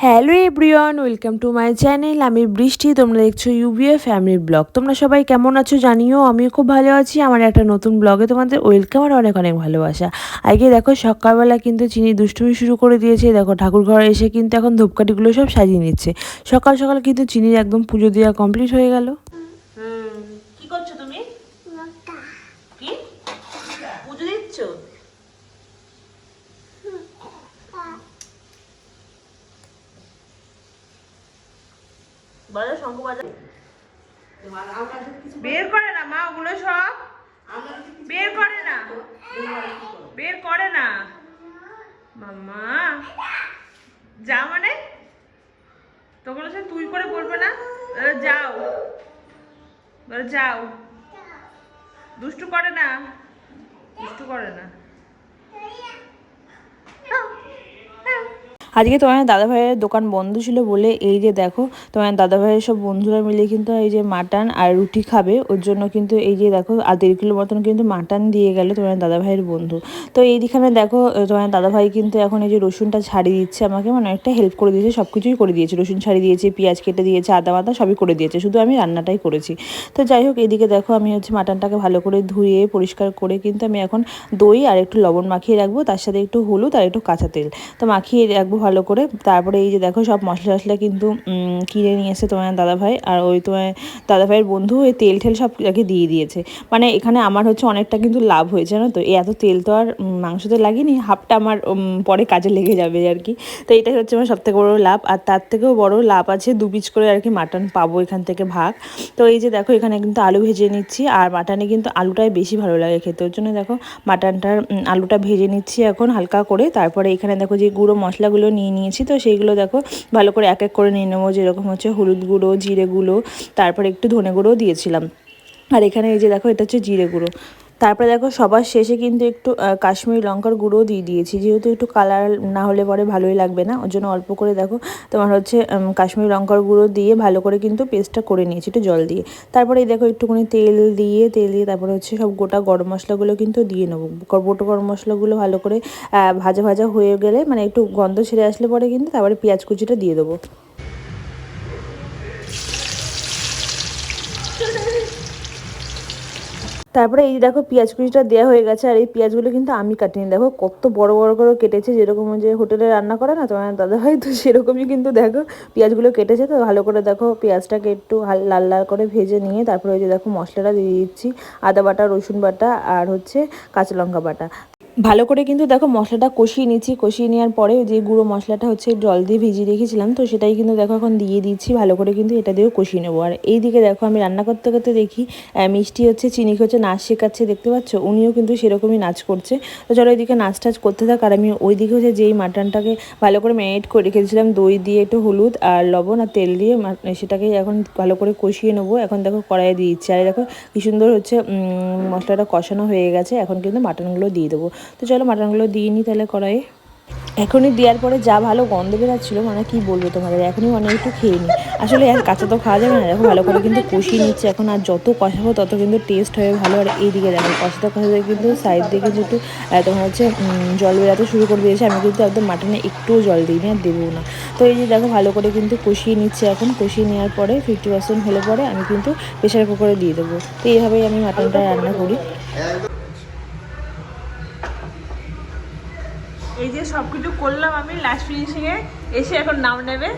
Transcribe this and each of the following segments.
Hello everyone, welcome to my channel. আমি বৃষ্টি, তোমরা দেখছো ইউবিএ ফ্যামিলি ব্লগ। তোমরা সবাই কেমন আছো জানিও। আমিও খুব ভালো আছি। আমার একটা নতুন ব্লগে তোমাদের ওয়েলকাম আর অনেক অনেক ভালোবাসা। আগে দেখো সকালবেলা কিন্তু চিনি দুষ্টুমি শুরু করে দিয়েছে। দেখো ঠাকুর ঘরে এসে কিন্তু এখন ধূপকাঠিগুলো সব সাজিয়ে নিচ্ছে। সকাল সকাল কিন্তু চিনির একদম পুজো দেওয়া কমপ্লিট হয়ে গেল। কি করছো তুমি? কি পুজো দিচ্ছ? বাজার শঙ্খ বাজার বের করে না মা, ওগুলো সব বের করে না, বের করে না মাম্মা। যা মানে তোগুলো সব তুই করে বলবে না। যাও, যাও। দুষ্টু করে না, দুষ্টু করে না। আজকে তোমার দাদাভাইয়ের দোকান বন্ধ ছিল বলে এই যে দেখো তোমার দাদাভাইয়ের সব বন্ধুরা মিলে কিন্তু এই যে মাটন আর রুটি খাবে, ওর জন্য কিন্তু এই যে দেখো 1.5 কিলো মতন কিন্তু মাটন দিয়ে গেল তোমার দাদাভাইয়ের বন্ধু। তো এইখানে দেখো তোমার দাদাভাই কিন্তু এখন এই যে রসুনটা ছাড়িয়ে দিচ্ছে আমাকে, মানে একটা হেল্প করে দিয়েছে, সব কিছুই করে দিয়েছে। রসুন ছাড়িয়ে দিয়েছে, পেঁয়াজ কেটে দিয়েছে, আদা বাদা সবই করে দিয়েছে, শুধু আমি রান্নাটাই করেছি। তো যাই হোক, এদিকে দেখো আমি হচ্ছে মাটনটাকে ভালো করে ধুয়ে পরিষ্কার করে কিন্তু আমি এখন দই আর একটু লবণ মাখিয়ে রাখবো, তার সাথে একটু হলুদ আর একটু কাঁচা তেল তো মাখিয়ে রাখবো ভালো করে। তারপরে এই যে দেখো সব মশলা টশলা কিন্তু কিনে নিয়ে এসে তোমার দাদাভাই, আর ওই তোমার দাদাভাইয়ের বন্ধু ওই তেল ঠেল সব আগে দিয়ে দিয়েছে। মানে এখানে আমার হচ্ছে অনেকটা কিন্তু লাভ হয়েছে জানো তো। এত তেল তো আর মাংসতে লাগেনি, হাফটা আমার পরে কাজে লেগে যাবে আর কি। তো এটাই হচ্ছে আমার সবথেকে বড়ো লাভ। আর তার থেকেও বড় লাভ আছে 2 পিস করে আর কি মাটন পাবো এখান থেকে ভাগ। তো এই যে দেখো এখানে কিন্তু আলু ভেজে নিচ্ছি, আর মাটনে কিন্তু আলুটাই বেশি ভালো লাগে খেতে, ওর জন্য দেখো মাটনটার আলুটা ভেজে নিচ্ছি এখন হালকা করে। তারপরে এখানে দেখো যে গুঁড়ো মশলাগুলো নিয়ে নিয়েছি, তো সেইগুলো দেখো ভালো করে এক এক করে নিয়ে নেবো। যেরকম হচ্ছে হলুদ গুঁড়ো, জিরে গুঁড়ো, তারপরে একটু ধনে গুঁড়ো দিয়েছিলাম। আর এখানে এই যে দেখো এটা হচ্ছে জিরে গুঁড়ো। তারপরে দেখো সবার শেষে কিন্তু একটু কাশ্মীরি লঙ্কার গুঁড়ো দিয়ে দিয়েছি, যেহেতু একটু কালার না হলে পরে ভালোই লাগবে না, ওর জন্য অল্প করে দেখো তোমার হচ্ছে কাশ্মীরি লঙ্কার গুঁড়ো দিয়ে ভালো করে কিন্তু পেস্টটা করে নিয়েছি একটু জল দিয়ে। তারপরে এই দেখো একটুখানি তেল দিয়ে তারপরে হচ্ছে সব গোটা গরম মশলাগুলো কিন্তু দিয়ে নেবো। গোটা গরম মশলাগুলো ভালো করে ভাজা ভাজা হয়ে গেলে, মানে একটু গন্ধ ছেড়ে আসলে পরে কিন্তু তারপরে পেঁয়াজ কুচিটা দিয়ে দেবো। তারপরে এই দেখো পেঁয়াজ কুচিটা দেওয়া হয়ে গেছে, আর এই পেঁয়াজগুলো কিন্তু আমি কাটিনি, দেখো কত বড় বড় করে কেটেছে, যেরকম যে হোটেলে রান্না করে না তোমার দাদাভাই, তো সেরকমই কিন্তু দেখো পেঁয়াজগুলো কেটেছে। তো ভালো করে দেখো পেঁয়াজটাকে একটু লাল লাল করে ভেজে নিয়ে তারপরে ওই যে দেখো মশলাটা দিয়ে দিচ্ছি, আদা বাটা, রসুন বাটা আর হচ্ছে কাঁচা লঙ্কা বাটা। ভালো করে কিন্তু দেখো মশলাটা কষিয়ে নিচ্ছি। কষিয়ে নেওয়ার পরে যে গুঁড়ো মশলাটা হচ্ছে জল দিয়ে ভিজিয়ে রেখেছিলাম, তো সেটাই কিন্তু দেখো এখন দিয়ে দিচ্ছি, ভালো করে কিন্তু এটা দিয়েও কষিয়ে নেবো। আর এইদিকে দেখো আমি রান্না করতে করতে দেখি মিষ্টি হচ্ছে চিনিকে হচ্ছে নাচ শেখাচ্ছে, দেখতে পাচ্ছ, উনিও কিন্তু সেরকমই নাচ করছে। তো চলো এইদিকে নাচ টাচ করতে থাক, আর আমি ওইদিকে হচ্ছে যেই মাটনটাকে ভালো করে ম্যারিনেট করে রেখেছিলাম দই দিয়ে, একটু হলুদ আর লবণ আর তেল দিয়ে, সেটাকে এখন ভালো করে কষিয়ে নেবো। এখন দেখো কড়াইয়ে দিয়ে দিচ্ছি, আর দেখো কি সুন্দর হচ্ছে মশলাটা কষানো হয়ে গেছে। এখন কিন্তু মাটনগুলো দিয়ে দেবো। তো চলো মাটনগুলো দিয়ে নিই তাহলে কড়াইয়ে। এখনই দেওয়ার পরে যা ভালো গন্ধ বেরাচ্ছিলো, মানে কি বলবো তোমাদের, এখনই অনেক একটু খেয়ে নিই। আসলে আর কাঁচা তো খাওয়া যাবে না, দেখো ভালো করে কিন্তু কষিয়ে নিচ্ছে এখন, আর যত কষাবো তত কিন্তু টেস্ট হয়ে ভালো। আর এইদিকে দেখো কষাতে কষাতে কিন্তু সাইড দিয়ে কিন্তু একটু তোমার হচ্ছে জল বেরাতে শুরু করে দিয়েছে। আমি কিন্তু একদম মাটনে একটুও জল দিইনি আর দেবো না। তো এই যে দেখো ভালো করে কিন্তু কষিয়ে নিচ্ছে এখন। কষিয়ে নেওয়ার পরে 50% হলে পরে আমি কিন্তু প্রেশার কুকারে দিয়ে দেবো। তো এইভাবেই আমি মাটনটা রান্না করি। এই যে সব কিছু করলাম আমি, লাস্ট ফিনিশিংয়ে এসে এখন নাম নেবে।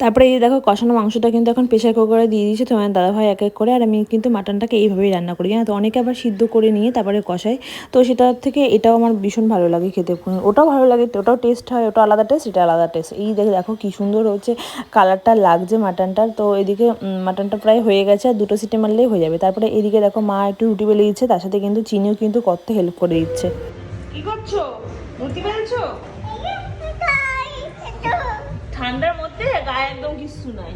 তারপরে এই দেখো কষানো মাংসটা কিন্তু এখন প্রেশার কুকারে দিয়ে দিয়েছে তোমার দাদাভাই এক এক করে। আর আমি কিন্তু মাটনটাকে এইভাবেই রান্না করি, জানো তো, অনেকে আবার সিদ্ধ করে নিয়ে তারপরে কষায়। তো সেটার থেকে এটাও আমার ভীষণ ভালো লাগে খেতে, ওটাও ভালো লাগে, ওটাও টেস্ট হয়, ওটা আলাদা টেস্ট, এটা আলাদা টেস্ট। এই দেখো কি সুন্দর হচ্ছে কালারটা লাগছে মাটনটার। তো এদিকে মাটনটা প্রায় হয়ে গেছে, আর 2টো সিটি মারলেই হয়ে যাবে। তারপরে এদিকে দেখো মা একটু রুটি বেলে দিচ্ছে, তার সাথে কিন্তু চিনিও কিন্তু কত হেল্প করে দিচ্ছে। কি করছো? রুটি বেলছো? ঠান্ডার মধ্যে গায়ে একদম কিছু নাই।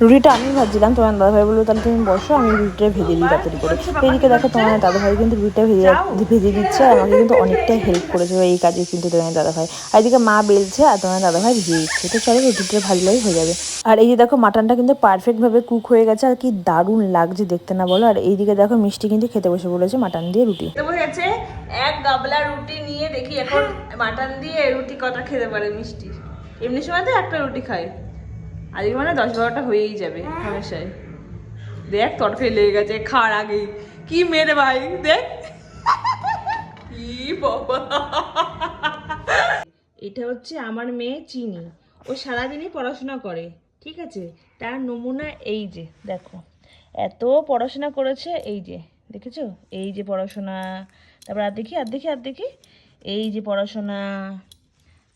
রুটিটা আমি ভাজছিলাম, তোমার দাদাভাই বললো তাহলে তুমি বসো, আমি রুটিটা ভেজে দিই তাড়াতাড়ি করে। এদিকে দেখো তোমার দাদাভাই কিন্তু রুটিটা ভেজে দিচ্ছে, আর আমাকে কিন্তু অনেকটাই হেল্প করেছে এই কাজে কিন্তু তোমার দাদাভাই। আর এদিকে মা বেলছে আর তোমার দাদাভাই ভেজে দিচ্ছে। তো চলো রুটিটা ভাজলেই হয়ে যাবে। আর এই যে দেখো মাটনটা কিন্তু পারফেক্টভাবে কুক হয়ে গেছে, আর কি দারুণ লাগছে দেখতে না বলো। আর এইদিকে দেখো মিষ্টি কিন্তু খেতে বসে বলেছে মাটন দিয়ে রুটি। এক গাবলা রুটি নিয়ে দেখি এখন মাটন দিয়ে রুটি কটা খেতে পারে মিষ্টি। এমনি সময় তো একটা রুটি খায়, আজকে মানে 10-12টা হয়েই যাবে হামেশাই। দেখ তরকারি লেগে গেছে খাওয়ার আগেই, কি মেরে ভাই দেখ। কি বাবা, এটা হচ্ছে আমার মেয়ে চিনি। ও সারাদিনই পড়াশোনা করে, ঠিক আছে। তার নমুনা এই যে দেখো, এত পড়াশোনা করেছে, এই যে দেখেছো, এই যে পড়াশোনা। তারপর আর দেখি আর দেখি আর দেখি, এই যে পড়াশোনা,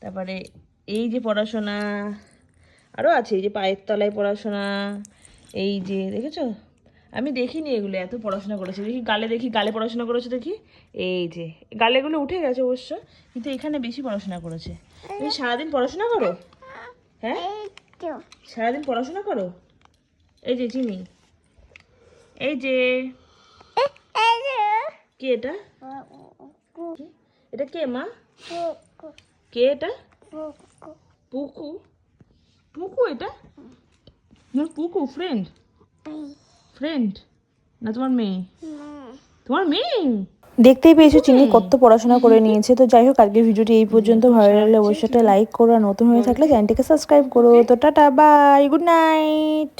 তারপরে এই যে পড়াশোনা, আরও আছে এই যে পায়ের তলায় পড়াশোনা, এই যে দেখেছো। আমি দেখিনি এগুলো এত পড়াশোনা করেছে। দেখি গালে, দেখি গালে পড়াশোনা করেছে দেখি, এই যে গালেগুলো উঠে গেছে অবশ্য, কিন্তু এখানে বেশি পড়াশোনা করেছে। তুমি সারাদিন পড়াশোনা করো? হ্যাঁ, সারাদিন পড়াশোনা করো। এই যে চিনি, এই যে কে এটা, এটা কে মা, কে এটা? পুকু, পুকু এটা তোমার পুকু? ফ্রেন্ড, ফ্রেন্ড না তোমার মেয়ে? তোমার মেয়ে। দেখতেই পেয়েছো চিনি কত পড়াশোনা করে নিয়েছে। তো যাই হোক, আজকের ভিডিওটি এই পর্যন্ত। ভালো লাগলে অবশ্যই একটা লাইক করো, আর নতুন হয়ে থাকলে চ্যানেলটিকে সাবস্ক্রাইব করো। তো টাটা, বাই, গুড নাইট।